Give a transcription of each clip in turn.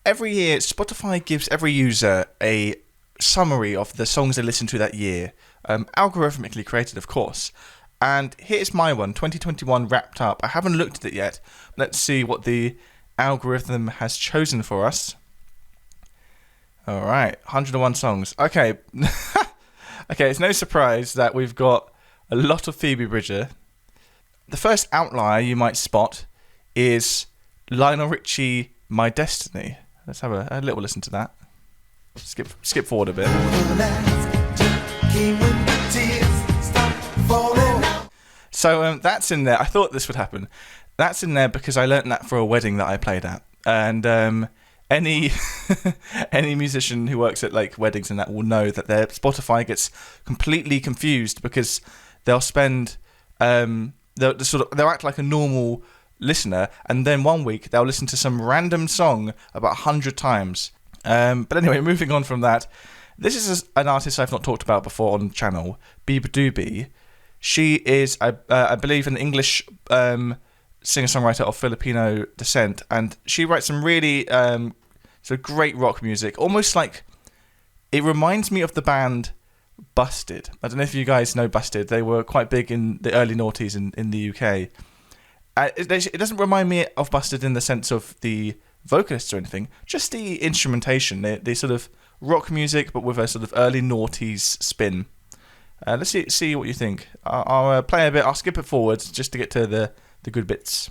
every year, Spotify gives every user a summary of the songs they listened to that year, algorithmically created, of course. And here's my one, 2021 wrapped up. I haven't looked at it yet. Let's see what the algorithm has chosen for us. All right, 101 songs. Okay. Okay, it's no surprise that we've got a lot of Phoebe Bridgers. The first outlier you might spot is Lionel Richie, My Destiny. Let's have a little listen to that. Skip forward a bit. So that's in there. I thought this would happen. That's in there because I learnt that for a wedding that I played at. And any any musician who works at like weddings and that will know that their Spotify gets completely confused because they'll spend they'll act like a normal listener, and then one week they'll listen to some random song about 100 times. But anyway, moving on from that, this is an artist I've not talked about before on the channel, Phoebe. She is, I believe, an English singer-songwriter of Filipino descent, and she writes some really great rock music. Almost like, it reminds me of the band Busted. I don't know if you guys know Busted. They were quite big in the early noughties in the UK. It doesn't remind me of Busted in the sense of the vocalists or anything, just the instrumentation, the sort of rock music, but with a sort of early noughties spin. Let's see what you think. I'll play a bit. I'll skip it forward just to get to the good bits.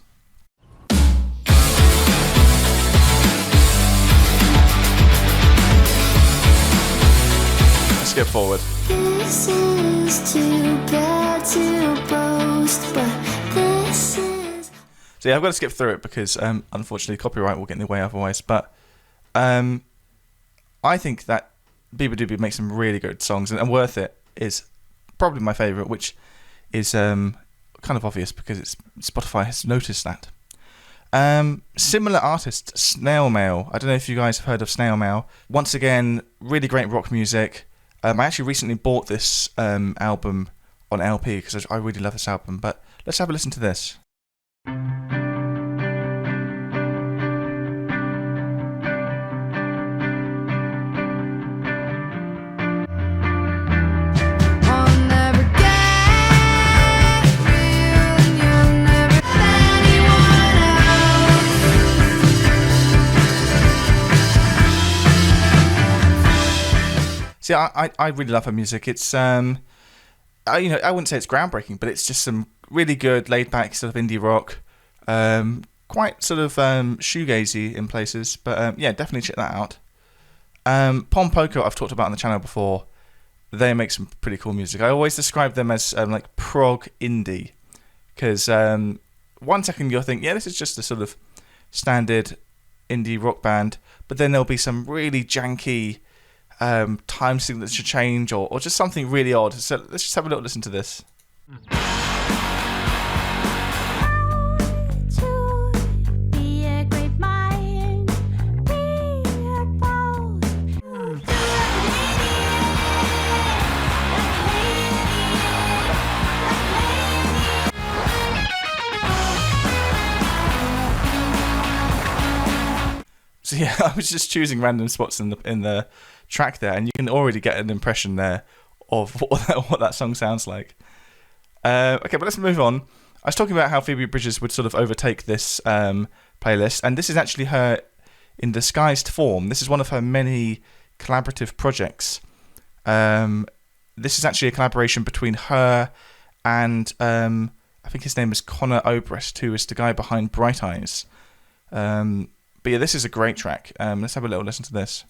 Let's skip forward. This is too bad to boast, but this is... So yeah, I've got to skip through it because unfortunately copyright will get in the way otherwise. But I think that Phoebe makes some really good songs, and Worth It is probably my favourite, which is kind of obvious because Spotify has noticed that. Similar artist, Snail Mail. I don't know if you guys have heard of Snail Mail. Once again, really great rock music. I actually recently bought this album on LP because I really love this album. But let's have a listen to this. See, I really love her music. It's I wouldn't say it's groundbreaking, but it's just some really good laid back sort of indie rock, quite sort of shoegazy in places. But yeah, definitely check that out. Pom Poko, I've talked about on the channel before. They make some pretty cool music. I always describe them as like prog indie, because 1 second you'll think, yeah, this is just a sort of standard indie rock band, but then there'll be some really janky time signature change or just something really odd. So let's just have a little listen to this. So yeah, I was just choosing random spots in the track there, and you can already get an impression there of what that song sounds like. Okay, but let's move on. I was talking about how Phoebe Bridgers would sort of overtake this playlist, and this is actually her in disguised form. This is one of her many collaborative projects. This is actually a collaboration between her and I think his name is Connor Obrist, who is the guy behind Bright Eyes. But yeah, this is a great track. Let's have a little listen to this.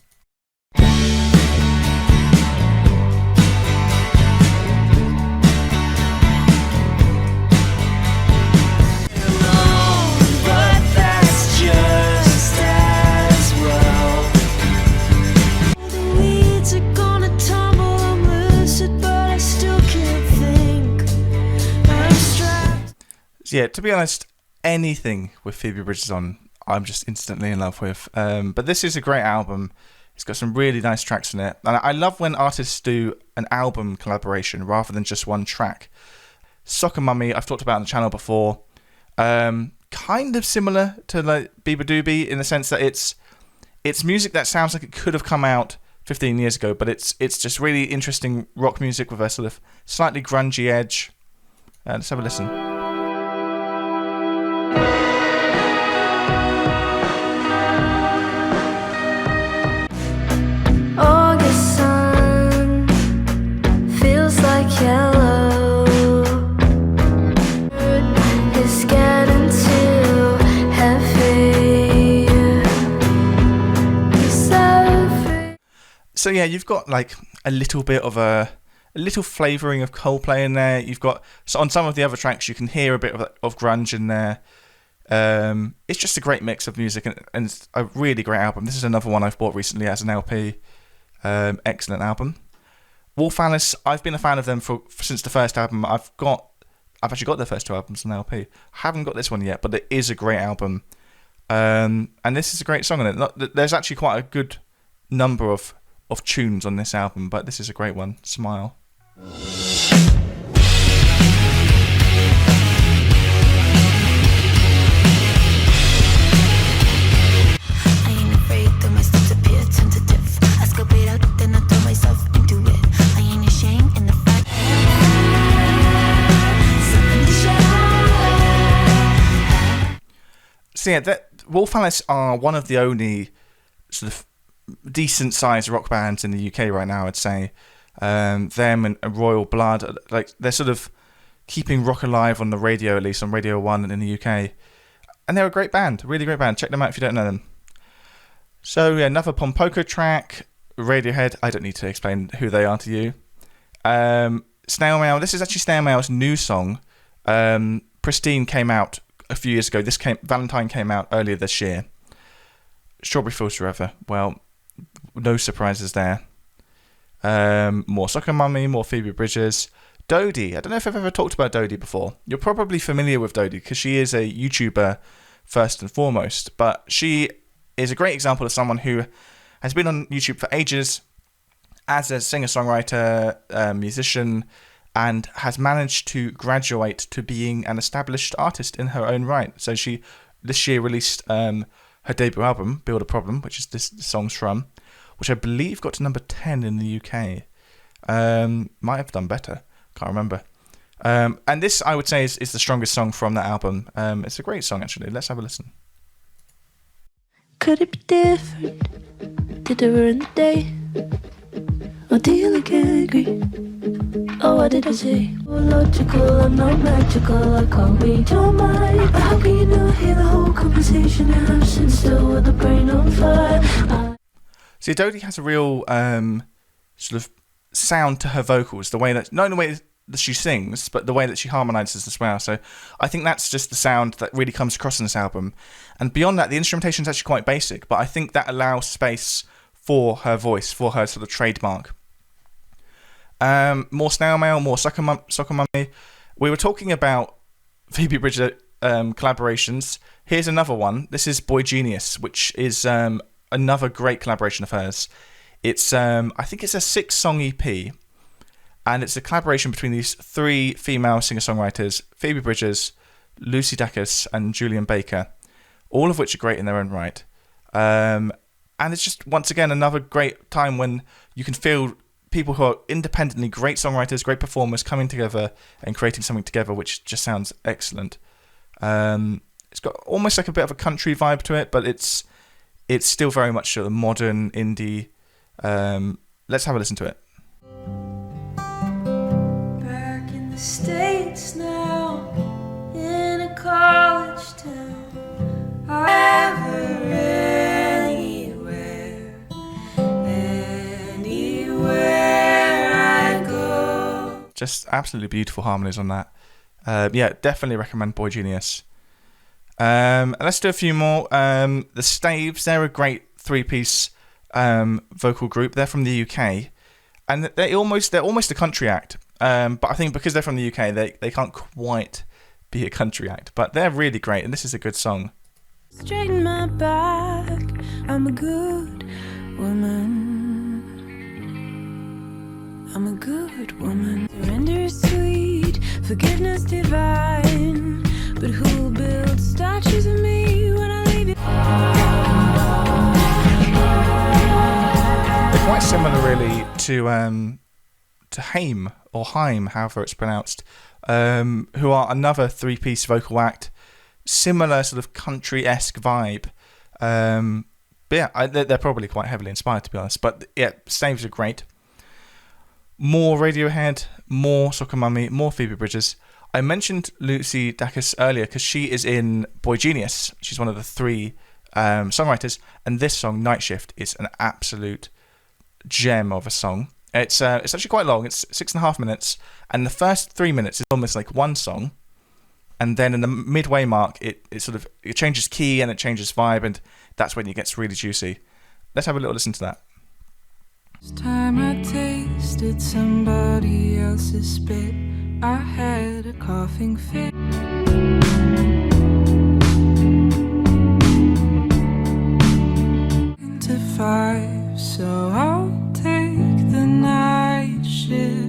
Yeah, to be honest, anything with Phoebe Bridgers on, I'm just instantly in love with. But this is a great album. It's got some really nice tracks in it. And I love when artists do an album collaboration rather than just one track. Soccer Mummy, I've talked about on the channel before. Kind of similar to like Bieber Doobie in the sense that it's it's music that sounds like it could have come out 15 years ago, but it's just really interesting rock music with a sort of slightly grungy edge. Let's have a listen. August sun feels like yellow. It's getting too heavy. So yeah, you've got like a little bit of a little flavouring of Coldplay in there. You've got, so on some of the other tracks you can hear a bit of grunge in there. It's just a great mix of music and it's a really great album. This is another one I've bought recently as an LP. Excellent album. Wolf Alice, I've been a fan of them since the first album. I've actually got their first 2 albums on LP. I haven't got this one yet, but it is a great album. And this is a great song on it. There's actually quite a good number of tunes on this album, but this is a great one. Smile. So yeah, Wolf Alice are one of the only sort of decent-sized rock bands in the UK right now, I'd say. Them and Royal Blood, like they're sort of keeping rock alive on the radio, at least on Radio 1 in the UK. And they're a great band, really great band. Check them out if you don't know them. So yeah, another Pompoko track, Radiohead. I don't need to explain who they are to you. Snail Mail. This is actually Snail Mail's new song. Pristine came out a few years ago. Valentine came out earlier this year. Strawberry Fields Forever. Well, no surprises there. More Soccer Mummy, more Phoebe Bridgers. Dodie. I don't know if I've ever talked about Dodie before. You're probably familiar with Dodie because she is a YouTuber first and foremost. But she is a great example of someone who has been on YouTube for ages as a singer-songwriter, musician, and has managed to graduate to being an established artist in her own right. So she this year released her debut album, Build a Problem, which is this song's from, which I believe got to number 10 in the UK. Might have done better. Can't remember. And this, I would say, is the strongest song from that album. It's a great song, actually. Let's have a listen. Could it be different? Did it ruin the day? Or do you look angry? Oh, what did I say? Oh, logical, I'm not magical. I can't read your mind. But how can you not hear the whole conversation? And I'm sitting still with the brain on fire. See, Dodie has a real sort of sound to her vocals. The way that, not in the way that she sings, but the way that she harmonises as well. So I think that's just the sound that really comes across in this album. And beyond that, the instrumentation is actually quite basic, but I think that allows space for her voice, for her sort of trademark. More Snail Mail, more Soccer Mummy. We were talking about Phoebe Bridgers collaborations. Here's another one. This is Boy Genius, which is another great collaboration of hers. It's I think it's a 6-song EP, and it's a collaboration between these 3 female singer-songwriters: Phoebe Bridgers, Lucy Dacus, and Julian Baker, all of which are great in their own right. And it's just, once again, another great time when you can feel people who are independently great songwriters, great performers, coming together and creating something together, which just sounds excellent. It's got almost like a bit of a country vibe to it, but it's still very much sort of modern indie. Let's have a listen to it. Back in the States now, in a college town, anywhere I go. Just absolutely beautiful harmonies on that. Yeah, definitely recommend Boy Genius. Let's do a few more. The Staves, they're a great 3-piece vocal group. They're from the UK, and they're almost a country act. But I think because they're from the UK, they can't quite be a country act. But they're really great, and this is a good song. Straighten my back, I'm a good woman. I'm a good woman. Surrender is sweet, forgiveness divine. But who'll build statues of me when I leave you? similar really to Haim or Haim, however it's pronounced, who are another three-piece vocal act, similar sort of country-esque vibe. But yeah, they're probably quite heavily inspired, to be honest. But yeah, Staves are great. More Radiohead, more Soccer Mummy, more Phoebe Bridgers. I mentioned Lucy Dacus earlier because she is in Boy Genius. She's one of the three songwriters, and this song, Night Shift, is an absolute gem of a song. It's actually quite long. It's 6.5 minutes, and the first 3 minutes is almost like one song, and then in the midway mark, it changes key and it changes vibe, and that's when it gets really juicy. Let's have a little listen to that. This time I tasted somebody else's spit, I had a coughing fit. Into 5, so I'll take the night shift.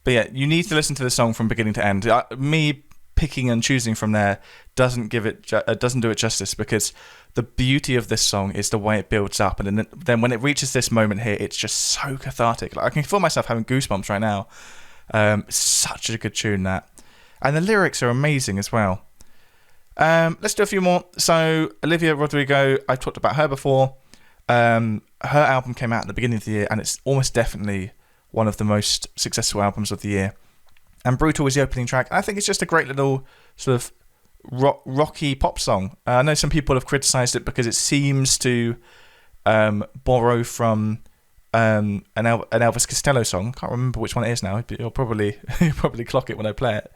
But yeah, you need to listen to the song from beginning to end. Me picking and choosing from there doesn't do it justice, because the beauty of this song is the way it builds up, and then when it reaches this moment here, it's just so cathartic. Like, I can feel myself having goosebumps right now. Such a good tune, that, and the lyrics are amazing as well. Let's do a few more. So Olivia Rodrigo, I've talked about her before. Her album came out at the beginning of the year, and it's almost definitely one of the most successful albums of the year. And Brutal is the opening track. I think it's just a great little sort of rocky pop song. I know some people have criticised it because it seems to borrow from an Elvis Costello song. Can't remember which one it is now. You'll probably clock it when I play it.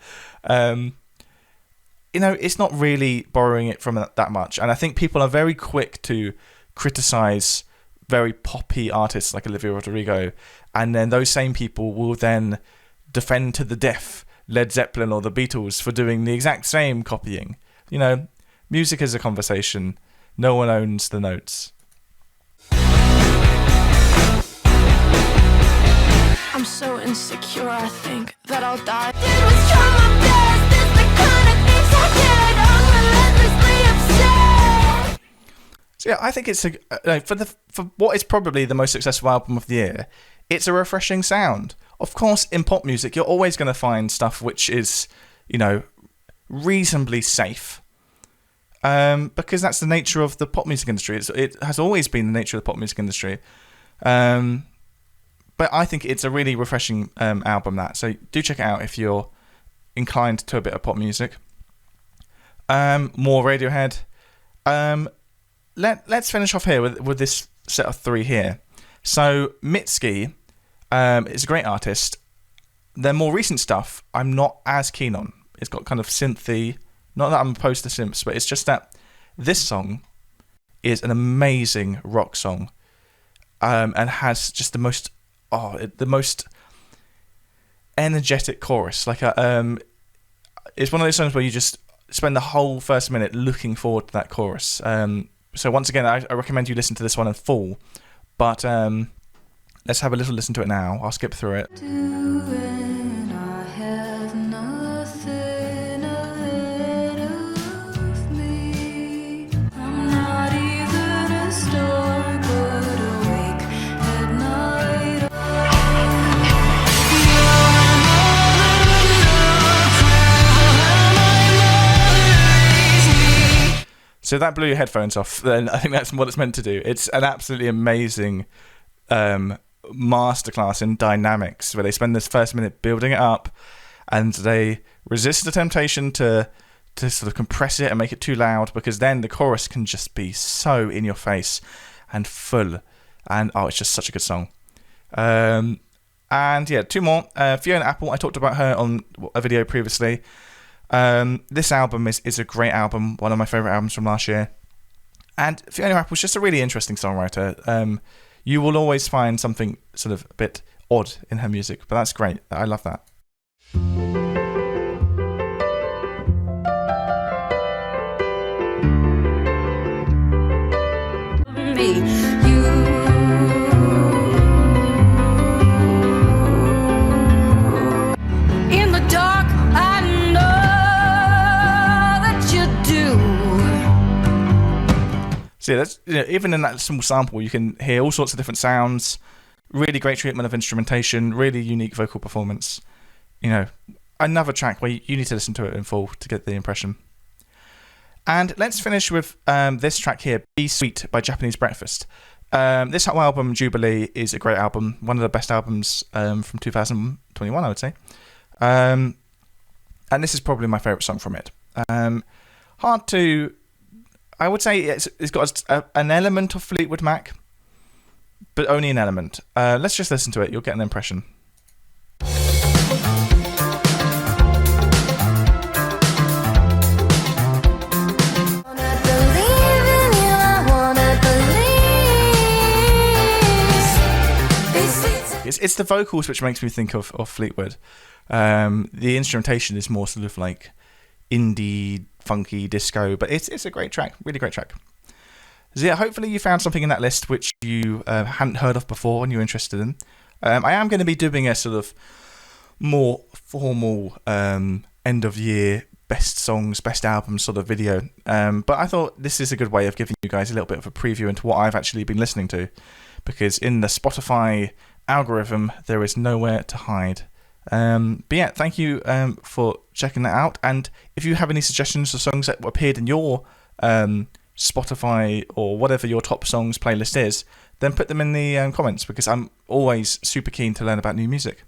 It's not really borrowing it from that much. And I think people are very quick to criticise very poppy artists like Olivia Rodrigo, and then those same people will then defend to the death Led Zeppelin or the Beatles for doing the exact same copying. Music is a conversation. No one owns the notes. I'm so insecure, I think that I'll die. Did was try my best. It's the kind of things I did. I'm relentlessly upset. So yeah, I think it's for what is probably the most successful album of the year, it's a refreshing sound. Of course, in pop music, you're always going to find stuff which is, reasonably safe, because that's the nature of the pop music industry. It has always been the nature of the pop music industry. But I think it's a really refreshing album, that. So do check it out if you're inclined to a bit of pop music. More Radiohead. Let's finish off here with this set of 3 here. So Mitski is a great artist. Their more recent stuff, I'm not as keen on. It's got kind of synthy. Not that I'm opposed to synths, but it's just that this song is an amazing rock song, and has just the most energetic chorus. Like it's one of those songs where you just spend the whole first minute looking forward to that chorus. So once again, I recommend you listen to this one in full. But let's have a little listen to it now. I'll skip through it. Doing, I have nothing ahead of me. I'm not even a star, but awake at night. So that blew your headphones off. Then I think that's what it's meant to do. It's an absolutely amazing masterclass in dynamics, where they spend this first minute building it up, and they resist the temptation to sort of compress it and make it too loud, because then the chorus can just be so in your face and full, and it's just such a good song. And yeah, 2 more. Fiona Apple, I talked about her on a video previously. This album is a great album, one of my favourite albums from last year. And Fiona Apple's just a really interesting songwriter. You will always find something sort of a bit odd in her music, but that's great. I love that. In the dark, I know that you do. So yeah, that's, even in that small sample, you can hear all sorts of different sounds. Really great treatment of instrumentation. Really unique vocal performance. Another track where you need to listen to it in full to get the impression. And let's finish with this track here, Be Sweet by Japanese Breakfast. This album, Jubilee, is a great album. One of the best albums from 2021, I would say. And this is probably my favourite song from it. Hard to... I would say it's got an element of Fleetwood Mac, but only an element. Let's just listen to it. You'll get an impression. It's the vocals which makes me think of Fleetwood. The instrumentation is more sort of like indie, funky, disco, but it's a great track, really great track. So yeah, hopefully you found something in that list which you hadn't heard of before and you're interested in. I am going to be doing a sort of more formal end of year best songs, best albums sort of video, but I thought this is a good way of giving you guys a little bit of a preview into what I've actually been listening to, because in the Spotify algorithm there is nowhere to hide. But yeah, thank you for checking that out, and if you have any suggestions for songs that appeared in your Spotify or whatever your top songs playlist is, then put them in the comments, because I'm always super keen to learn about new music.